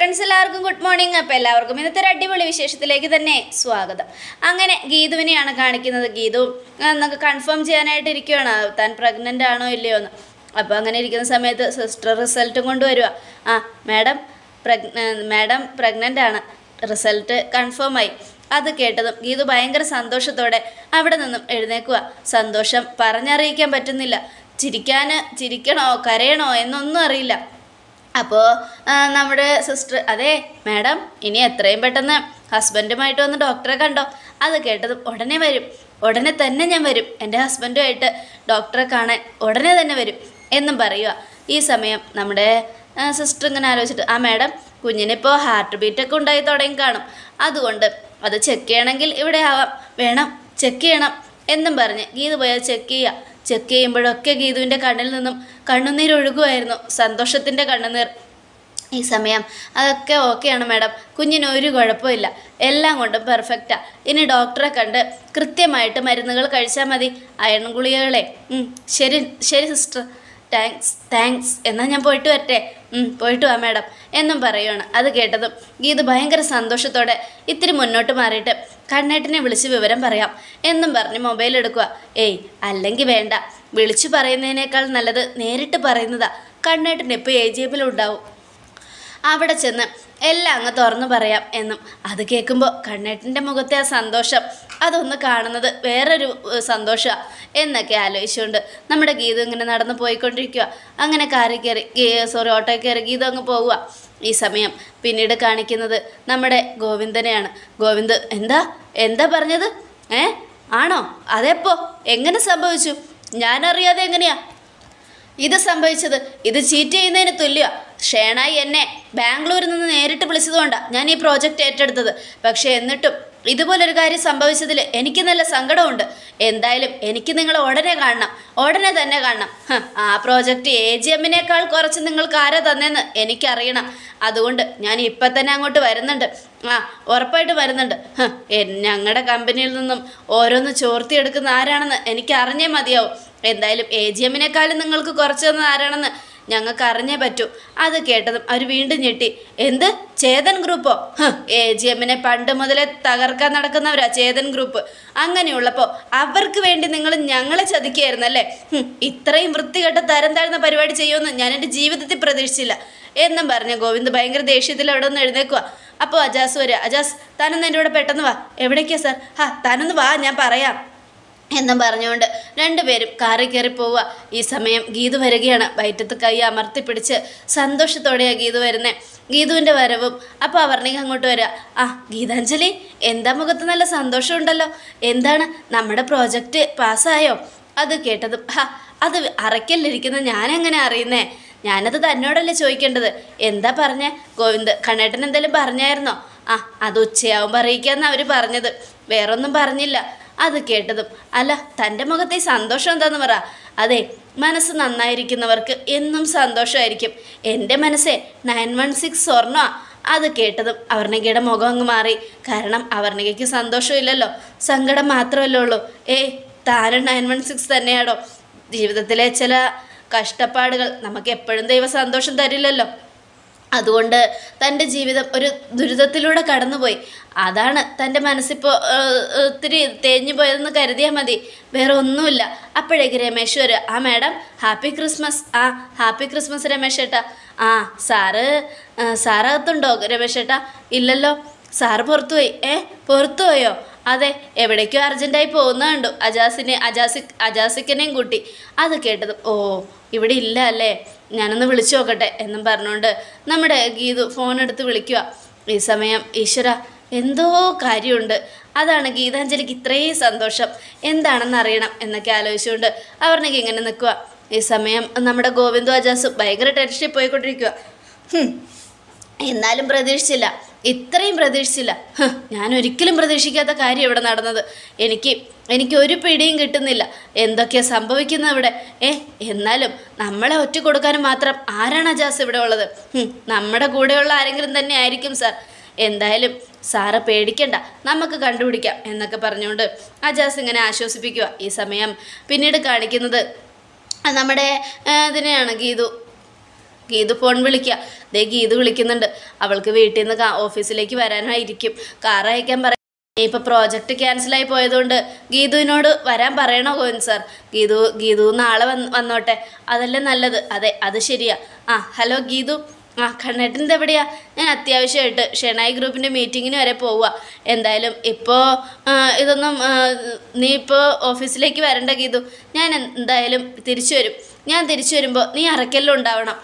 Friends എല്ലാവർക്കും good morning. അപ്പോൾ എല്ലാവർക്കും ഇന്നത്തെ ഒരു അടിപൊളി വിശേഷത്തിലേക്ക് തന്നെ സ്വാഗതം. അങ്ങനെ ഗീതുവിനെയാണ് കാണിക്കുന്നത്. ഗീതു നമുക്ക് കൺഫേം ചെയ്യാനായിട്ട് ഇരിക്കുകയാണ് താൻ പ്രഗ്നൻ്റ് ആണോ ഇല്ലയോ എന്ന്. അപ്പോൾ അങ്ങനെ ഇരിക്കുന്ന സമയത്ത് സിസ്റ്റർ റിസൾട്ടും കൊണ്ടുവരിക. മാഡം പ്രഗ്നൻ്റ് ആണ്, റിസൾട്ട് കൺഫേം ആയി. അത് കേട്ടതും ഗീതു ഭയങ്കര സന്തോഷത്തോടെ അവിടെ നിന്നും എഴുന്നേക്കുക. സന്തോഷം പറഞ്ഞറിയിക്കാൻ പറ്റുന്നില്ല. ചിരിക്കണോ കരയണോ എന്നൊന്നും അറിയില്ല. അപ്പോൾ നമ്മുടെ സിസ്റ്റർ, അതെ മാഡം, ഇനി എത്രയും പെട്ടെന്ന് ഹസ്ബൻഡുമായിട്ട് വന്ന് ഡോക്ടറെ കണ്ടോ. അത് കേട്ടതും ഉടനെ തന്നെ ഞാൻ വരും, എൻ്റെ ഹസ്ബൻഡുമായിട്ട് ഡോക്ടറെ കാണാൻ ഉടനെ തന്നെ വരും എന്നും പറയുക. ഈ സമയം നമ്മുടെ സിസ്റ്റർ ഇങ്ങനെ ആലോചിച്ചിട്ട്, മാഡം കുഞ്ഞിനിപ്പോൾ ഹാർട്ട് ബീറ്റൊക്കെ ഉണ്ടായി തുടങ്ങി കാണും, അതുകൊണ്ട് അത് ചെക്ക് ചെയ്യണമെങ്കിൽ ഇവിടെ ആവാം, വേണം ചെക്ക് ചെയ്യണം എന്നും പറഞ്ഞ് ഗീതു പോയാൽ ചെക്ക് ചെയ്യുമ്പോഴൊക്കെ ഗീതുവിൻ്റെ കണ്ണിൽ നിന്നും കണ്ണുനീരൊഴുകുമായിരുന്നു, സന്തോഷത്തിൻ്റെ കണ്ണുനീർ. ഈ സമയം അതൊക്കെ ഓക്കെയാണ് മാഡം, കുഞ്ഞിന് ഒരു കുഴപ്പമില്ല, എല്ലാം കൊണ്ടും പെർഫെക്റ്റാണ്. ഇനി ഡോക്ടറെ കണ്ട് കൃത്യമായിട്ട് മരുന്നുകൾ കഴിച്ചാൽ മതി, അയൺ ഗുളികകളെ. ശരി സിസ്റ്റർ, താങ്ക്സ് എന്നാൽ ഞാൻ പോയിട്ട് വരട്ടെ. പോയിട്ട് വാ മാഡം എന്നും പറയുകയാണ്. അത് കേട്ടതും ഗീതു ഭയങ്കര സന്തോഷത്തോടെ ഇത്തിരി മുന്നോട്ട് മാറിയിട്ട് കണ്ണേട്ടനെ വിളിച്ച് വിവരം പറയാം എന്നും പറഞ്ഞ് മൊബൈൽ എടുക്കുക. അല്ലെങ്കിൽ വേണ്ട, വിളിച്ചു പറയുന്നതിനേക്കാൾ നല്ലത് നേരിട്ട് പറയുന്നതാ. കണ്ണേട്ടൻ ഇപ്പോൾ AGM-ലുണ്ടാവും, അവിടെ ചെന്ന് എല്ലാം അങ്ങ് തുറന്നു പറയാം എന്നും. അത് കേൾക്കുമ്പോൾ കണ്ണേട്ടൻ്റെ മുഖത്തെ ആ സന്തോഷം, അതൊന്ന് കാണുന്നത് വേറൊരു സന്തോഷമാണ് എന്നൊക്കെ ആലോചിച്ചുകൊണ്ട് നമ്മുടെ ഗീതു ഇങ്ങനെ നടന്നു പോയിക്കൊണ്ടിരിക്കുക. അങ്ങനെ ഓട്ടോയിൽ കയറി ഗീതു അങ്ങ് പോവുക. ഈ സമയം പിന്നീട് കാണിക്കുന്നത് നമ്മുടെ ഗോവിന്ദനെയാണ്. ഗോവിന്ദ്, എന്താ പറഞ്ഞത്? ആണോ? അതെപ്പോ? എങ്ങനെ സംഭവിച്ചു? ഞാനറിയാതെ എങ്ങനെയാ ഇത് സംഭവിച്ചത്? ഇത് ചീറ്റ് ചെയ്യുന്നതിന് തുല്യമാണ്. ഷേണായി എന്നെ ബാംഗ്ലൂരിൽ നിന്ന് നേരിട്ട് വിളിച്ചതുകൊണ്ടാണ് ഞാൻ ഈ പ്രോജക്റ്റ് ഏറ്റെടുത്തത്. പക്ഷേ എന്നിട്ടും ഇതുപോലൊരു കാര്യം സംഭവിച്ചതിൽ എനിക്ക് നല്ല സങ്കടമുണ്ട്. എന്തായാലും എനിക്ക് നിങ്ങളെ ഉടനെ തന്നെ കാണണം. ആ പ്രോജക്റ്റ് AGM-നേക്കാൾ കുറച്ച് നിങ്ങൾക്ക് ആരാ തന്നെന്ന് എനിക്കറിയണം. അതുകൊണ്ട് ഞാൻ ഇപ്പം തന്നെ അങ്ങോട്ട് വരുന്നുണ്ട്. ഉറപ്പായിട്ട് വരുന്നുണ്ട്. ഞങ്ങളുടെ കമ്പനിയിൽ നിന്നും ഓരോന്ന് ചോർത്തിയെടുക്കുന്ന ആരാണെന്ന് എനിക്ക് അറിഞ്ഞേ മതിയാവും. എന്തായാലും AGM-നേക്കാളും നിങ്ങൾക്ക് കുറച്ച് തന്നത് ആരാണെന്ന് ഞങ്ങൾക്ക് അറിഞ്ഞേ പറ്റൂ. അത് കേട്ടതും അവർ വീണ്ടും ഞെട്ടി. എന്ത്? ചേതൻ ഗ്രൂപ്പോ? AGM-നെ പണ്ട് മുതലേ തകർക്കാൻ നടക്കുന്നവരാ ചേതൻ ഗ്രൂപ്പ്. അങ്ങനെയുള്ളപ്പോൾ അവർക്ക് വേണ്ടി നിങ്ങൾ ഞങ്ങളെ ചതിക്കുകയായിരുന്നല്ലേ? ഇത്രയും വൃത്തികെട്ട തരം താഴ്ന്ന പരിപാടി ചെയ്യുമെന്ന് ഞാൻ എൻ്റെ ജീവിതത്തിൽ പ്രതീക്ഷിച്ചില്ല എന്നും പറഞ്ഞ ഗോവിന്ദ് ഭയങ്കര ദേഷ്യത്തിൽ അവിടെ ഒന്ന് എഴുന്നേക്കുക. അപ്പോൾ അജാസ് വരിക. അജാസ്, താനൊന്ന് എൻ്റെ കൂടെ പെട്ടെന്ന് വാ. എവിടേക്കാ സാർ? താനൊന്ന് വാ, ഞാൻ പറയാം എന്നും പറഞ്ഞുകൊണ്ട് രണ്ടുപേരും കാറിൽ കയറി പോവുക. ഈ സമയം ഗീതു വരികയാണ്. വയറ്റത്ത് കൈ അമർത്തി പിടിച്ച് സന്തോഷത്തോടെയാണ് ഗീതു വരുന്നത്. ഗീതുവിൻ്റെ വരവും അപ്പോൾ അവർണിക അങ്ങോട്ട് വരിക. ഗീതാഞ്ജലി, എന്താ മുഖത്ത് നല്ല സന്തോഷമുണ്ടല്ലോ, എന്താണ് നമ്മുടെ പ്രോജക്റ്റ് പാസ്സായോ? അത് കേട്ടതും അത് അറയ്ക്കല്ലിരിക്കുന്ന ഞാനെങ്ങനെ അറിയുന്നേ? ഞാനത് തന്നോടല്ലേ ചോദിക്കേണ്ടത്. എന്താ പറഞ്ഞേ ഗോവിന്ദ്? കണ്ണേട്ടൻ എന്തെങ്കിലും പറഞ്ഞായിരുന്നോ? അത് ഉച്ചയാവുമ്പോൾ അറിയിക്കാമെന്ന് അവർ പറഞ്ഞത്, വേറൊന്നും പറഞ്ഞില്ല. അത് കേട്ടതും, അല്ല തൻ്റെ മുഖത്തെ സന്തോഷം എന്താന്ന് പറ. അതെ, മനസ്സ് നന്നായിരിക്കുന്നവർക്ക് എന്നും സന്തോഷമായിരിക്കും. എൻ്റെ മനസ്സേ 916 സ്വർണ്ണ. അത് കേട്ടതും അവർണികയുടെ മുഖം അങ്ങ് മാറി. കാരണം അവർണികയ്ക്ക് സന്തോഷമില്ലല്ലോ, സങ്കടം മാത്രമല്ലേ ഉള്ളൂ. താനും 916 തന്നെയാണോ? ജീവിതത്തിലെ ചില കഷ്ടപ്പാടുകൾ നമുക്ക് എപ്പോഴും ദൈവം സന്തോഷം തരില്ലല്ലോ. അതുകൊണ്ട് തൻ്റെ ജീവിതം ഒരു ദുരിതത്തിലൂടെ കടന്നുപോയി. അതാണ് തൻ്റെ മനസ്സിപ്പോൾ ഒത്തിരി തേഞ്ഞു പോയതെന്ന് കരുതിയാൽ മതി, വേറെ ഒന്നുമില്ല. അപ്പോഴേക്ക് രമേശ് വരും. Madam, happy Christmas. Happy Christmas Ramesh ഏട്ടാ. സാറകത്തുണ്ടോ രമേശ് ഏട്ടാ? ഇല്ലല്ലോ, സാറ് പുറത്തുപോയി. പുറത്തുപോയോ? അതെ, എവിടേക്കോ അർജൻറ്റായി പോകുന്ന കണ്ടു, അജാസിക്കനെയും കൂട്ടി. അത് കേട്ടത്, ഇവിടെ ഇല്ല അല്ലേ, ഞാനൊന്ന് വിളിച്ചു നോക്കട്ടെ എന്നും പറഞ്ഞുകൊണ്ട് നമ്മുടെ ഗീതു ഫോൺ എടുത്ത് വിളിക്കുക. ഈ സമയം ഈശ്വര, എന്തോ കാര്യമുണ്ട്, അതാണ് ഗീതാഞ്ജലിക്ക് ഇത്രയും സന്തോഷം, എന്താണെന്ന് അറിയണം എന്നൊക്കെ ആലോചിച്ചുകൊണ്ട് അവർണിക്ക് ഇങ്ങനെ നിൽക്കുക. ഈ സമയം നമ്മുടെ ഗോവിന്ദു അജാസും ഭയങ്കര ടെൻഷനിൽ പോയിക്കൊണ്ടിരിക്കുക. എന്നാലും പ്രതീക്ഷിച്ചില്ല, ഇത്രയും പ്രതീക്ഷിച്ചില്ല. ഞാൻ ഒരിക്കലും പ്രതീക്ഷിക്കാത്ത കാര്യം ഇവിടെ നടന്നത്. എനിക്ക് ഒരു പിടിയും കിട്ടുന്നില്ല, എന്തൊക്കെയാ സംഭവിക്കുന്നത് ഇവിടെ. എന്നാലും നമ്മളെ ഒറ്റ കൊടുക്കാനും മാത്രം ആരാണ് അജാസ് ഇവിടെ ഉള്ളത്? നമ്മുടെ കൂടെയുള്ള ആരെങ്കിലും തന്നെ ആയിരിക്കും സാർ. എന്തായാലും സാറ് പേടിക്കണ്ട, നമുക്ക് കണ്ടുപിടിക്കാം എന്നൊക്കെ പറഞ്ഞുകൊണ്ട് അജാസ് ഇങ്ങനെ ആശ്വസിപ്പിക്കുക. ഈ സമയം പിന്നീട് കാണിക്കുന്നത് നമ്മുടെ ഇതിനെയാണ്. ഗീതു ഫോൺ വിളിക്കുക. ദേ ഗീതു വിളിക്കുന്നുണ്ട്. അവൾക്ക് വീട്ടിൽ നിന്ന് ഓഫീസിലേക്ക് വരാനായിരിക്കും. കാർ അയക്കാൻ പറയും. ഇപ്പോൾ പ്രോജക്റ്റ് ക്യാൻസലായി പോയതുകൊണ്ട് ഗീതുവിനോട് വരാൻ പറയണോ ഗോവിന്ദ് സാർ? ഗീതു നാളെ വന്നോട്ടെ. അതല്ലേ നല്ലത്. അതെ, അത് ശരിയാ. ഹലോ ഗീതു. കണ്ണേട്ടൻ്റെ എവിടെയാ? ഞാൻ അത്യാവശ്യമായിട്ട് ഷെനായി ഗ്രൂപ്പിൻ്റെ മീറ്റിങ്ങിന് വരെ പോവുക. എന്തായാലും ഇപ്പോൾ ഇതൊന്നും നീ ഇപ്പോൾ ഓഫീസിലേക്ക് വരണ്ട ഗീതു. ഞാൻ എന്തായാലും തിരിച്ചു വരും. ഞാൻ തിരിച്ചു വരുമ്പോൾ നീ അറയ്ക്കലിലും ഉണ്ടാവണം.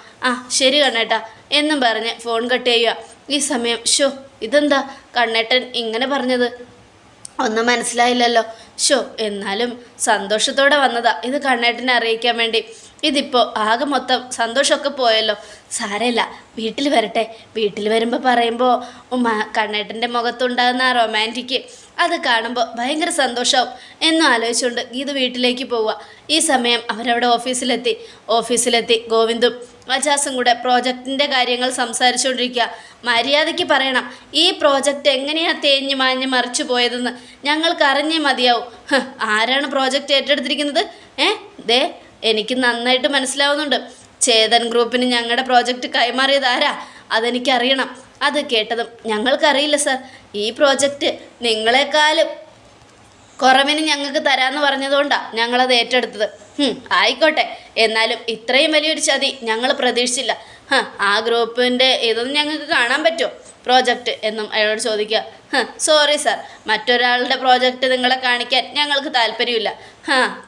ശരി കണ്ണേട്ടാ എന്നും പറഞ്ഞ് ഫോൺ കട്ട് ചെയ്യുക. ഈ സമയം ഇതെന്താ കണ്ണേട്ടൻ ഇങ്ങനെ പറഞ്ഞത്? ഒന്നും മനസ്സിലായില്ലല്ലോ. എന്നാലും സന്തോഷത്തോടെ വന്നതാ ഇത് കണ്ണേട്ടനെ അറിയിക്കാൻ വേണ്ടി. ഇതിപ്പോൾ ആകെ മൊത്തം സന്തോഷമൊക്കെ പോയല്ലോ. സാരമില്ല, വീട്ടിൽ വരട്ടെ. വീട്ടിൽ വരുമ്പോൾ പറയുമ്പോൾ കണ്ണേട്ടൻ്റെ മുഖത്തുണ്ടാകുന്ന ആ റൊമാൻറ്റിക്ക് അത് കാണുമ്പോൾ ഭയങ്കര സന്തോഷമാവും എന്നും ആലോചിച്ചുകൊണ്ട് ഗീതു വീട്ടിലേക്ക് പോവുക. ഈ സമയം അവരവിടെ ഓഫീസിലെത്തി ഗോവിന്ദും അജാസും കൂടെ പ്രോജക്റ്റിൻ്റെ കാര്യങ്ങൾ സംസാരിച്ചുകൊണ്ടിരിക്കുക. മര്യാദയ്ക്ക് പറയണം, ഈ പ്രോജക്റ്റ് എങ്ങനെയാണ് തേഞ്ഞ് മാഞ്ഞ് മറിച്ചു പോയതെന്ന് ഞങ്ങൾക്ക് അറിഞ്ഞേ മതിയാവും. ആരാണ് പ്രോജക്റ്റ് ഏറ്റെടുത്തിരിക്കുന്നത്? ദേ എനിക്ക് നന്നായിട്ട് മനസ്സിലാവുന്നുണ്ട്. ചേതൻ ഗ്രൂപ്പിന് ഞങ്ങളുടെ പ്രോജക്റ്റ് കൈമാറിയത് ആരാ? അതെനിക്കറിയണം. അത് കേട്ടതും ഞങ്ങൾക്കറിയില്ല സാർ. ഈ പ്രോജക്റ്റ് നിങ്ങളെക്കാളും കുറവിന് ഞങ്ങൾക്ക് തരാമെന്ന് പറഞ്ഞതുകൊണ്ടാണ് ഞങ്ങളത് ഏറ്റെടുത്തത്. ആയിക്കോട്ടെ, എന്നാലും ഇത്രയും വലിയൊരു ചതി ഞങ്ങൾ പ്രതീക്ഷിച്ചില്ല. ആ ഗ്രൂപ്പിൻ്റെ ഇതൊന്നും ഞങ്ങൾക്ക് കാണാൻ പറ്റുമോ പ്രോജക്റ്റ് എന്നും അയാളോട് ചോദിക്കുക. സോറി സാർ, മറ്റൊരാളുടെ പ്രോജക്റ്റ് നിങ്ങളെ കാണിക്കാൻ ഞങ്ങൾക്ക് താല്പര്യമില്ല.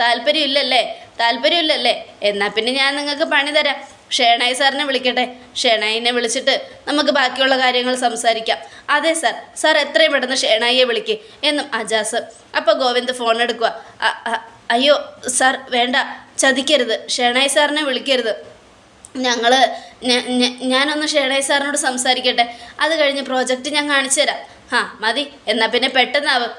താല്പര്യമില്ലല്ലേ? എന്നാൽ പിന്നെ ഞാൻ നിങ്ങൾക്ക് പണി തരാം. ഷേണായി സാറിനെ വിളിക്കട്ടെ. ഷേണായിനെ വിളിച്ചിട്ട് നമുക്ക് ബാക്കിയുള്ള കാര്യങ്ങൾ സംസാരിക്കാം. അതെ സാർ എത്രയും പെട്ടെന്ന് ഷേണായിയെ വിളിക്ക് എന്നും അജാസ്. അപ്പോൾ ഗോവിന്ദ് ഫോൺ എടുക്കുക. അയ്യോ സാർ വേണ്ട, ചതിക്കരുത്. ഷേണായി സാറിനെ വിളിക്കരുത്. ഞാനൊന്ന് ഷേണായി സാറിനോട് സംസാരിക്കട്ടെ. അത് കഴിഞ്ഞ് പ്രോജക്റ്റ് ഞാൻ കാണിച്ചു തരാം. മതി. എന്നാൽ പിന്നെ പെട്ടെന്നാവും.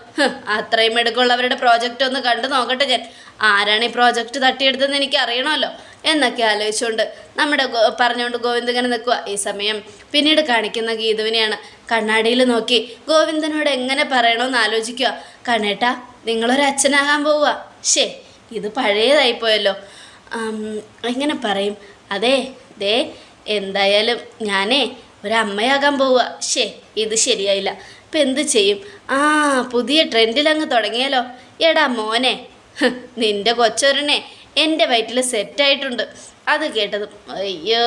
അത്രയും എടുക്കുള്ളവരുടെ പ്രോജക്റ്റ് ഒന്ന് കണ്ടു നോക്കട്ടെ ഞാൻ. ആരാണ് ഈ പ്രോജക്റ്റ് തട്ടിയെടുത്തതെന്ന് എനിക്ക് അറിയണമല്ലോ എന്നൊക്കെ ആലോചിച്ചുകൊണ്ട് പറഞ്ഞുകൊണ്ട് ഗോവിന്ദ് ഇങ്ങനെ നിൽക്കുക. ഈ സമയം പിന്നീട് കാണിക്കുന്ന ഗീതുവിനെയാണ്. കണ്ണാടിയിൽ നോക്കി ഗോവിന്ദനോട് എങ്ങനെ പറയണമെന്ന് ആലോചിക്കുക. കണ്ണേട്ടാ, നിങ്ങളൊരു അച്ഛനാകാൻ പോവുക. ഇത് പഴയതായിപ്പോയല്ലോ. എങ്ങനെ പറയും? അതെ എന്തായാലും ഞാനേ ഒരമ്മയാകാൻ പോവുക. ഇത് ശരിയായില്ല. ഇപ്പം എന്ത് ചെയ്യും? പുതിയ ട്രെൻഡിലങ്ങ് തുടങ്ങിയാലോ. എടാ മോനെ, നിൻ്റെ കൊച്ചൊരനെ എൻ്റെ വയറ്റിൽ സെറ്റായിട്ടുണ്ട്. അത് കേട്ടതും അയ്യോ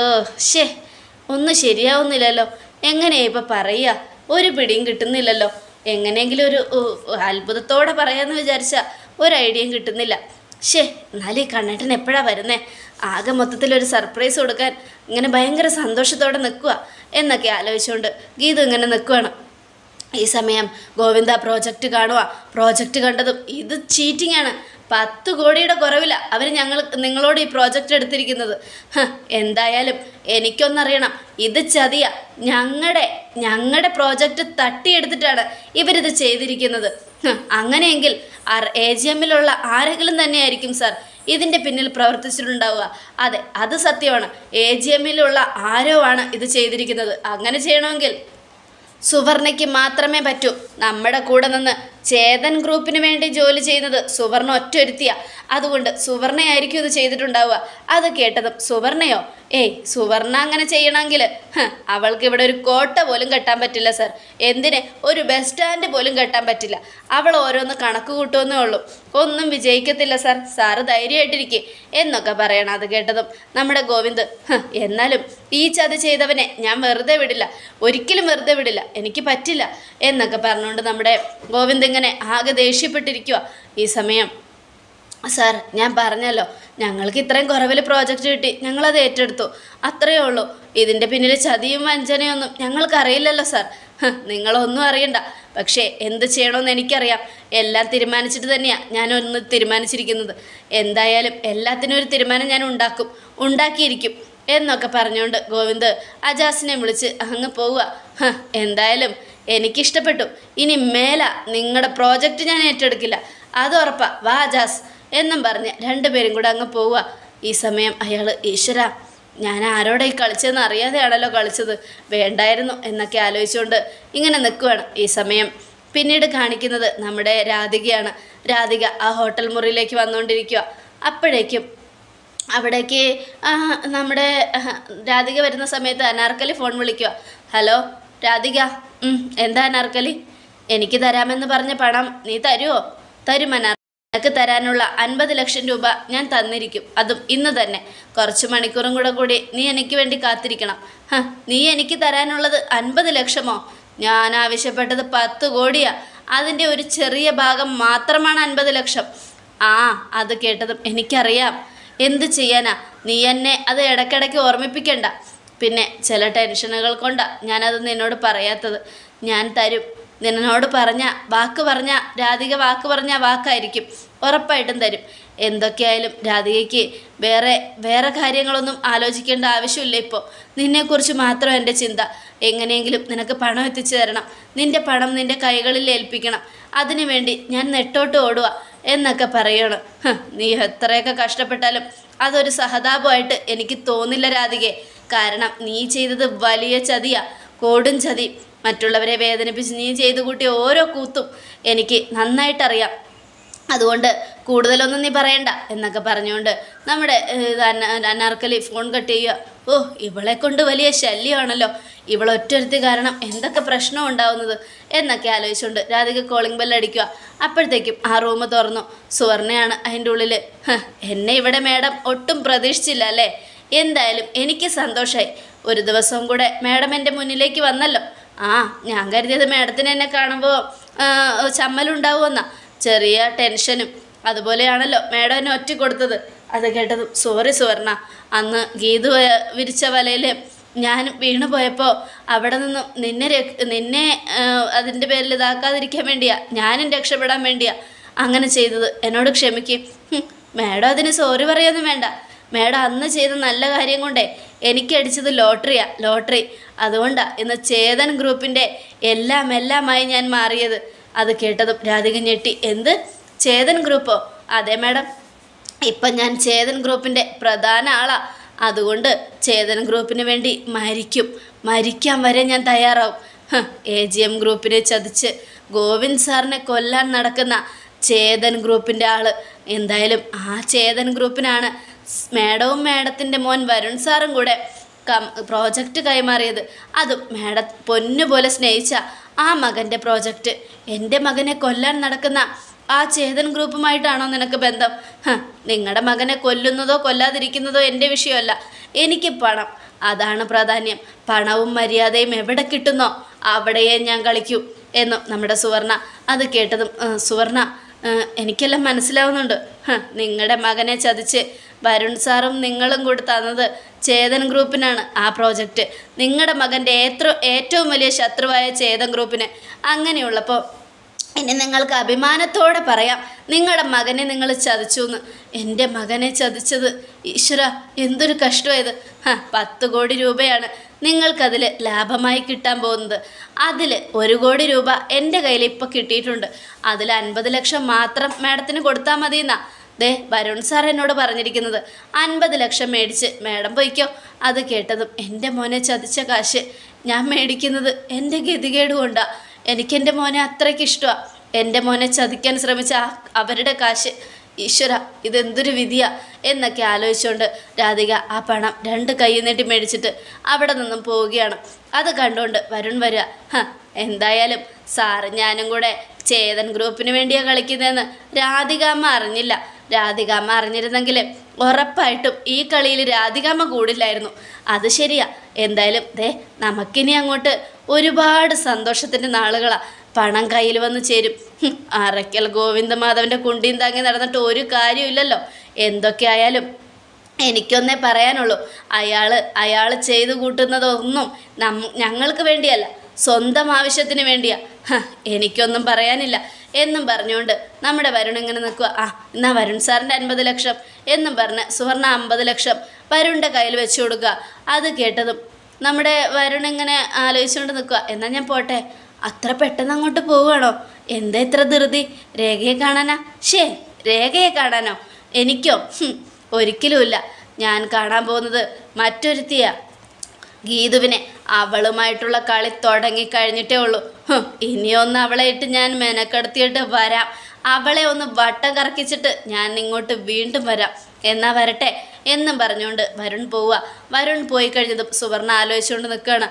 ഒന്നും ശരിയാവുന്നില്ലല്ലോ. എങ്ങനെയാ ഇപ്പം പറയുക? ഒരു പിടിയും കിട്ടുന്നില്ലല്ലോ. എങ്ങനെയെങ്കിലും ഒരു അത്ഭുതത്തോടെ പറയാമെന്ന് വിചാരിച്ചാൽ ഒരു ഐഡിയയും കിട്ടുന്നില്ല. എന്നാലും ഈ കണ്ണേട്ടൻ എപ്പോഴാണ് വരുന്നേ? ആകെ മൊത്തത്തിലൊരു സർപ്രൈസ് കൊടുക്കാൻ ഇങ്ങനെ ഭയങ്കര സന്തോഷത്തോടെ നിൽക്കുക എന്നൊക്കെ ആലോചിച്ചുകൊണ്ട് ഗീതു ഇങ്ങനെ നിൽക്കുകയാണ്. ഈ സമയം ഗോവിന്ദ പ്രോജക്റ്റ് കാണുക. പ്രോജക്റ്റ് കണ്ടതും ഇത് ചീറ്റിംഗ് ആണ്. 10 കോടിയുടെ കുറവില്ല അവർ നിങ്ങളോട് ഈ പ്രോജക്റ്റ് എടുത്തിരിക്കുന്നത്. എന്തായാലും എനിക്കൊന്നറിയണം, ഇത് ചതിയ. ഞങ്ങളുടെ പ്രോജക്റ്റ് തട്ടിയെടുത്തിട്ടാണ് ഇവരിത് ചെയ്തിരിക്കുന്നത്. അങ്ങനെയെങ്കിൽ AGMലുള്ള ആരെങ്കിലും തന്നെയായിരിക്കും സാർ ഇതിൻ്റെ പിന്നിൽ പ്രവർത്തിച്ചിട്ടുണ്ടാവുക. അതെ, അത് സത്യമാണ്. AGMലുള്ള ആരോ ആണ് ഇത് ചെയ്തിരിക്കുന്നത്. അങ്ങനെ ചെയ്യണമെങ്കിൽ സുവർണയ്ക്ക് മാത്രമേ പറ്റൂ. നമ്മുടെ കൂടെ നിന്ന് ചേതൻ ഗ്രൂപ്പിന് വേണ്ടി ജോലി ചെയ്യുന്നത് സുവർണ ഒറ്റൊരുത്തിയ. അതുകൊണ്ട് സുവർണയായിരിക്കും ഇത് ചെയ്തിട്ടുണ്ടാവുക. അത് കേട്ടതും സുവർണയോ? സുവർണ അങ്ങനെ ചെയ്യണമെങ്കിൽ അവൾക്ക് ഇവിടെ ഒരു കോട്ട പോലും കെട്ടാൻ പറ്റില്ല സാർ. എന്തിന്? ഒരു ബസ് സ്റ്റാൻഡ് പോലും കെട്ടാൻ പറ്റില്ല. അവൾ ഓരോന്ന് കണക്ക് കൂട്ടുമെന്നേ ഉള്ളൂ. ഒന്നും വിജയിക്കത്തില്ല സാർ. സാറ് ധൈര്യമായിട്ടിരിക്കുക എന്നൊക്കെ പറയണം. അത് കേട്ടതും നമ്മുടെ ഗോവിന്ദ് എന്നാലും ഈ ചതി ചെയ്തവനെ ഞാൻ വെറുതെ വിടില്ല, ഒരിക്കലും വെറുതെ വിടില്ല, എനിക്ക് പറ്റില്ല എന്നൊക്കെ പറഞ്ഞുകൊണ്ട് നമ്മുടെ ഗോവിന്ദ് ഇങ്ങനെ ആകെ ദേഷ്യപ്പെട്ടിരിക്കുക. ഈ സമയം സാർ ഞാൻ പറഞ്ഞല്ലോ, ഞങ്ങൾക്ക് ഇത്രയും കുറവിൽ പ്രോജക്റ്റ് കിട്ടി, ഞങ്ങളത് ഏറ്റെടുത്തു, അത്രയേ ഉള്ളൂ. ഇതിൻ്റെ പിന്നിൽ ചതിയും വഞ്ചനയൊന്നും ഞങ്ങൾക്കറിയില്ലല്ലോ സാർ. നിങ്ങളൊന്നും അറിയണ്ട. പക്ഷേ എന്ത് ചെയ്യണമെന്ന് എനിക്കറിയാം. എല്ലാം തീരുമാനിച്ചിട്ട് തന്നെയാണ് ഞാനൊന്ന് തീരുമാനിച്ചിരിക്കുന്നത്. എന്തായാലും എല്ലാത്തിനും ഒരു തീരുമാനം ഞാൻ ഉണ്ടാക്കിയിരിക്കും എന്നൊക്കെ പറഞ്ഞുകൊണ്ട് ഗോവിന്ദ് അജാസിനെ വിളിച്ച് അങ്ങ് പോവുക. എന്തായാലും എനിക്കിഷ്ടപ്പെട്ടു. ഇനി മേല നിങ്ങളുടെ പ്രോജക്റ്റ് ഞാൻ ഏറ്റെടുക്കില്ല, അത് ഉറപ്പാ. വാ അജാസ് എന്നും പറഞ്ഞ് രണ്ടുപേരും കൂടെ അങ്ങ് പോവുക. ഈ സമയം അയാൾ ഈശ്വര, ഞാൻ ആരോടെ ഈ കളിച്ചതെന്ന് അറിയാതെയാണല്ലോ കളിച്ചത്, വേണ്ടായിരുന്നു എന്നൊക്കെ ആലോചിച്ചുകൊണ്ട് ഇങ്ങനെ നിൽക്കുകയാണ്. ഈ സമയം പിന്നീട് കാണിക്കുന്നത് നമ്മുടെ രാധികയാണ്. രാധിക ആ ഹോട്ടൽ മുറിയിലേക്ക് വന്നുകൊണ്ടിരിക്കുക. അപ്പോഴേക്കും അവിടേക്ക് നമ്മുടെ രാധിക വരുന്ന സമയത്ത് അനാർക്കലി ഫോൺ വിളിക്കുക. ഹലോ രാധിക, എന്താ അനാർക്കലി? എനിക്ക് തരാമെന്ന് പറഞ്ഞ പണം നീ തരുമോ? തരും അനാർക്കലി. നിനക്ക് തരാനുള്ള 50 ലക്ഷം രൂപ ഞാൻ തന്നിരിക്കും, അതും ഇന്ന് തന്നെ. കുറച്ച് മണിക്കൂറും കൂടി നീ എനിക്ക് വേണ്ടി കാത്തിരിക്കണം. നീ എനിക്ക് തരാനുള്ളത് 50 ലക്ഷമോ? ഞാൻ ആവശ്യപ്പെട്ടത് 10 കോടിയാ. അതിൻ്റെ ഒരു ചെറിയ ഭാഗം മാത്രമാണ് 50 ലക്ഷം. അത് കേട്ടതും എനിക്കറിയാം. എന്ത് ചെയ്യാനാ, നീ എന്നെ അത് ഇടയ്ക്കിടയ്ക്ക് ഓർമ്മിപ്പിക്കണ്ട. പിന്നെ ചില ടെൻഷനുകൾ കൊണ്ടാണ് ഞാനത് നിന്നോട് പറയാത്തത്. ഞാൻ തരും. നിന്നോട് വാക്ക് പറഞ്ഞ രാധിക വാക്ക് പറഞ്ഞ വാക്കായിരിക്കും. ഉറപ്പായിട്ടും തരും. എന്തൊക്കെയായാലും രാധികയ്ക്ക് വേറെ കാര്യങ്ങളൊന്നും ആലോചിക്കേണ്ട ആവശ്യമില്ല. ഇപ്പോൾ നിന്നെക്കുറിച്ച് മാത്രം എൻ്റെ ചിന്ത. എങ്ങനെയെങ്കിലും നിനക്ക് പണം എത്തിച്ചു തരണം. നിൻ്റെ പണം നിൻ്റെ കൈകളിൽ ഏൽപ്പിക്കണം. അതിനുവേണ്ടി ഞാൻ നെട്ടോട്ട് ഓടുക എന്നൊക്കെ പറയണം. നീ എത്രയൊക്കെ കഷ്ടപ്പെട്ടാലും അതൊരു സഹതാപമായിട്ട് എനിക്ക് തോന്നില്ല രാധികെ. കാരണം നീ ചെയ്തത് വലിയ ചതിയാ, കൊടും ചതി. മറ്റുള്ളവരെ വേദനിപ്പിച്ച് നീ ചെയ്തു കൂട്ടിയ ഓരോ കൂത്തും എനിക്ക് നന്നായിട്ടറിയാം. അതുകൊണ്ട് കൂടുതലൊന്നും നീ പറയണ്ട എന്നൊക്കെ പറഞ്ഞുകൊണ്ട് നമ്മുടെ അനാർക്കലി ഫോൺ കട്ട് ചെയ്യുക. ഇവളെ കൊണ്ട് വലിയ ശല്യമാണല്ലോ, ഇവളൊറ്റൊരുത്തി കാരണം എന്തൊക്കെ പ്രശ്നം ഉണ്ടാവുന്നത് എന്നൊക്കെ ആലോചിച്ചുകൊണ്ട് രാധിക കോളിംഗ് ബെല്ലടിക്കുക. അപ്പോഴത്തേക്കും ആ റൂം തുറന്നു. സുവർണയാണ് അതിൻ്റെ ഉള്ളിൽ. എന്നെ ഇവിടെ മേഡം ഒട്ടും പ്രതീക്ഷിച്ചില്ല അല്ലേ? എന്തായാലും എനിക്ക് സന്തോഷമായി. ഒരു ദിവസവും കൂടെ മേഡം എൻ്റെ മുന്നിലേക്ക് വന്നല്ലോ. ഞാൻ കരുതിയത് മേഡത്തിന് എന്നെ കാണുമ്പോൾ ചമ്മലുണ്ടാവുമെന്നാ. ചെറിയ ടെൻഷനും അതുപോലെയാണല്ലോ മേഡം എന്നെ ഒറ്റ കൊടുത്തത്. അത് കേട്ടതും സോറി സുവർണ, അന്ന് ഗീതു വിരിച്ച വലയിൽ ഞാൻ വീണു പോയപ്പോൾ അവിടെ നിന്നും നിന്നെ അതിൻ്റെ പേരിൽ ഇതാക്കാതിരിക്കാൻ വേണ്ടിയാ, ഞാനും രക്ഷപ്പെടാൻ വേണ്ടിയാ അങ്ങനെ ചെയ്തത്. എന്നോട് ക്ഷമിക്കും. മേഡം അതിന് സോറി പറയൊന്നും വേണ്ട. മേഡം അന്ന് ചെയ്ത നല്ല കാര്യം കൊണ്ടേ എനിക്കടിച്ചത് ലോട്ടറി. അതുകൊണ്ടാണ് ഇന്ന് ചേതൻ ഗ്രൂപ്പിൻ്റെ എല്ലാമായി ഞാൻ മാറിയത്. അത് കേട്ടതും രാധിക ഞെട്ടി. എന്ത്, ചേതൻ ഗ്രൂപ്പോ? അതെ മേഡം, ഇപ്പം ഞാൻ ചേതൻ ഗ്രൂപ്പിൻ്റെ പ്രധാന ആളാണ്. അതുകൊണ്ട് ചേതൻ ഗ്രൂപ്പിന് വേണ്ടി മരിക്കാൻ വരെ ഞാൻ തയ്യാറാവും. AGM ഗ്രൂപ്പിനെ ചതിച്ച് ഗോവിന്ദ് സാറിനെ കൊല്ലാൻ നടക്കുന്ന ചേതൻ ഗ്രൂപ്പിൻ്റെ ആള്. എന്തായാലും ആ ചേതൻ ഗ്രൂപ്പിനാണ് മേഡവും മേഡത്തിൻ്റെ മോൻ വരുൺ സാറും കൂടെ പ്രോജക്റ്റ് കൈമാറിയത്. അതും പൊന്നുപോലെ സ്നേഹിച്ച ആ മകൻ്റെ പ്രോജക്റ്റ്. എൻ്റെ മകനെ കൊല്ലാൻ നടക്കുന്ന ആ ചേതൻ ഗ്രൂപ്പുമായിട്ടാണോ നിനക്ക് ബന്ധം? നിങ്ങളുടെ മകനെ കൊല്ലുന്നതോ കൊല്ലാതിരിക്കുന്നതോ എൻ്റെ വിഷയമല്ല. എനിക്ക് പണം, അതാണ് പ്രാധാന്യം. പണവും മര്യാദയും എവിടെ കിട്ടുന്നോ അവിടെയേ ഞാൻ കളിക്കൂ എന്നും നമ്മുടെ സുവർണ. അത് കേട്ടതും സുവർണ, എനിക്കെല്ലാം മനസ്സിലാവുന്നുണ്ട്. നിങ്ങളുടെ മകനെ ചതിച്ച് വരുൺ സാറും നിങ്ങളും കൂടി തന്നത് ചേതൻ ഗ്രൂപ്പിനാണ് ആ പ്രോജക്റ്റ്. നിങ്ങളുടെ മകൻ്റെ ഏറ്റവും വലിയ ശത്രുവായ ചേതൻ ഗ്രൂപ്പിന്. അങ്ങനെയുള്ളപ്പോൾ ഇനി നിങ്ങൾക്ക് അഭിമാനത്തോടെ പറയാം, നിങ്ങളുടെ മകനെ നിങ്ങൾ ചതിച്ചു എന്ന്. എൻ്റെ മകനെ ചതിച്ചത് ഈശ്വര, എന്തൊരു കഷ്ടമായത്. 10 കോടി രൂപയാണ് നിങ്ങൾക്കതിൽ ലാഭമായി കിട്ടാൻ പോകുന്നത്. അതിൽ 1 കോടി രൂപ എൻ്റെ കയ്യിൽ ഇപ്പോൾ കിട്ടിയിട്ടുണ്ട്. അതിൽ 50 ലക്ഷം മാത്രം മാഡത്തിന് കൊടുത്താൽ മതിയെന്നാ വരുൺ സാർ എന്നോട് പറഞ്ഞിരിക്കുന്നത്. 50 ലക്ഷം മേടിച്ച് മേഡം പോയിക്കോ. അത് കേട്ടതും എൻ്റെ മോനെ ചതിച്ച കാശ് ഞാൻ മേടിക്കുന്നത് എൻ്റെ ഗതികേട് കൊണ്ടാണ്. എനിക്കെൻ്റെ മോനെ അത്രയ്ക്ക് ഇഷ്ടമാണ്. എൻ്റെ മോനെ ചതിക്കാൻ ശ്രമിച്ച അവരുടെ കാശ്. ഈശ്വര, ഇതെന്തൊരു വിധിയാ എന്നൊക്കെ ആലോചിച്ചുകൊണ്ട് രാധിക ആ പണം 2 കൈ നീട്ടി മേടിച്ചിട്ട് അവിടെ നിന്നും പോവുകയാണ്. അത് കണ്ടുകൊണ്ട് വരുൺ വരിക. എന്തായാലും സാറ് ഞാനും കൂടെ ചേതൻ ഗ്രൂപ്പിന് വേണ്ടിയാണ് കളിക്കുന്നതെന്ന് രാധികാമ്മ അറിഞ്ഞില്ല. രാധികാമ്മ അറിഞ്ഞിരുന്നെങ്കിൽ ഉറപ്പായിട്ടും ഈ കളിയിൽ രാധികാമ്മ കൂടില്ലായിരുന്നു. അത് ശരിയാ. എന്തായാലും നമുക്കിനി അങ്ങോട്ട് ഒരുപാട് സന്തോഷത്തിൻ്റെ നാളുകളാണ്. പണം കയ്യിൽ വന്ന് ചേരും. അറയ്ക്കൽ ഗോവിന്ദമാധവൻ്റെ കുണ്ടിയും താങ്ങി നടന്നിട്ട് ഒരു കാര്യമില്ലല്ലോ. എന്തൊക്കെയായാലും എനിക്കൊന്നേ പറയാനുള്ളൂ, അയാൾ ചെയ്തു കൂട്ടുന്നതൊന്നും ഞങ്ങൾക്ക് വേണ്ടിയല്ല, സ്വന്തം ആവശ്യത്തിന് വേണ്ടിയാ. എനിക്കൊന്നും പറയാനില്ല എന്നും പറഞ്ഞുകൊണ്ട് നമ്മുടെ വരുൺ ഇങ്ങനെ നിൽക്കുക. എന്നാ വരുൺ സാറിൻ്റെ 50 ലക്ഷം എന്നും പറഞ്ഞ് സുവർണ 50 ലക്ഷം വരുണിൻ്റെ കയ്യിൽ വെച്ച് കൊടുക്കുക. അത് കേട്ടതും നമ്മുടെ വരുൺ ഇങ്ങനെ ആലോചിച്ചുകൊണ്ട് നിൽക്കുക. എന്നാൽ ഞാൻ പോട്ടെ. അത്ര പെട്ടെന്ന് അങ്ങോട്ട് പോവുകയാണോ? എന്താ ഇത്ര ധൃതി? രേഖയെ കാണാനാ? രേഖയെ കാണാനോ? എനിക്കോ? ഒരിക്കലുമില്ല. ഞാൻ കാണാൻ പോകുന്നത് മറ്റൊരുത്തിയാ, ഗീതുവിനെ. അവളുമായിട്ടുള്ള കളി തുടങ്ങിക്കഴിഞ്ഞിട്ടേ ഉള്ളൂ. ഇനിയൊന്ന് അവളെ ഇട്ട് ഞാൻ മെനക്കെടുത്തിയിട്ട് വരാം. അവളെ ഒന്ന് വട്ടം കറക്കിച്ചിട്ട് ഞാൻ ഇങ്ങോട്ട് വീണ്ടും വരാം. എന്നാ വരട്ടെ എന്നും പറഞ്ഞുകൊണ്ട് വരുൺ പോവുക. വരുൺ പോയി കഴിഞ്ഞതും സുവർണ ആലോചിച്ചുകൊണ്ട് നിൽക്കുകയാണ്.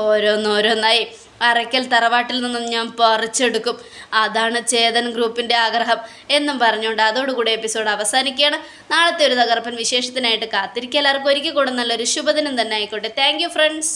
ഓരോന്നോരോന്നായി അറയ്ക്കൽ തറവാട്ടിൽ നിന്നും ഞാൻ പറിച്ചെടുക്കും. അതാണ് ചേതൻ ഗ്രൂപ്പിൻ്റെ ആഗ്രഹം എന്നും പറഞ്ഞുകൊണ്ട് അതോടുകൂടി എപ്പിസോഡ് അവസാനിക്കുകയാണ്. നാളത്തെ ഒരു തകർപ്പൻ വിശേഷത്തിനായിട്ട് കാത്തിരിക്കുക. എല്ലാവർക്കും ഒരിക്കൽ കൂടെ നല്ലൊരു ശുഭദിനം തന്നെ ആയിക്കോട്ടെ. Thank you friends.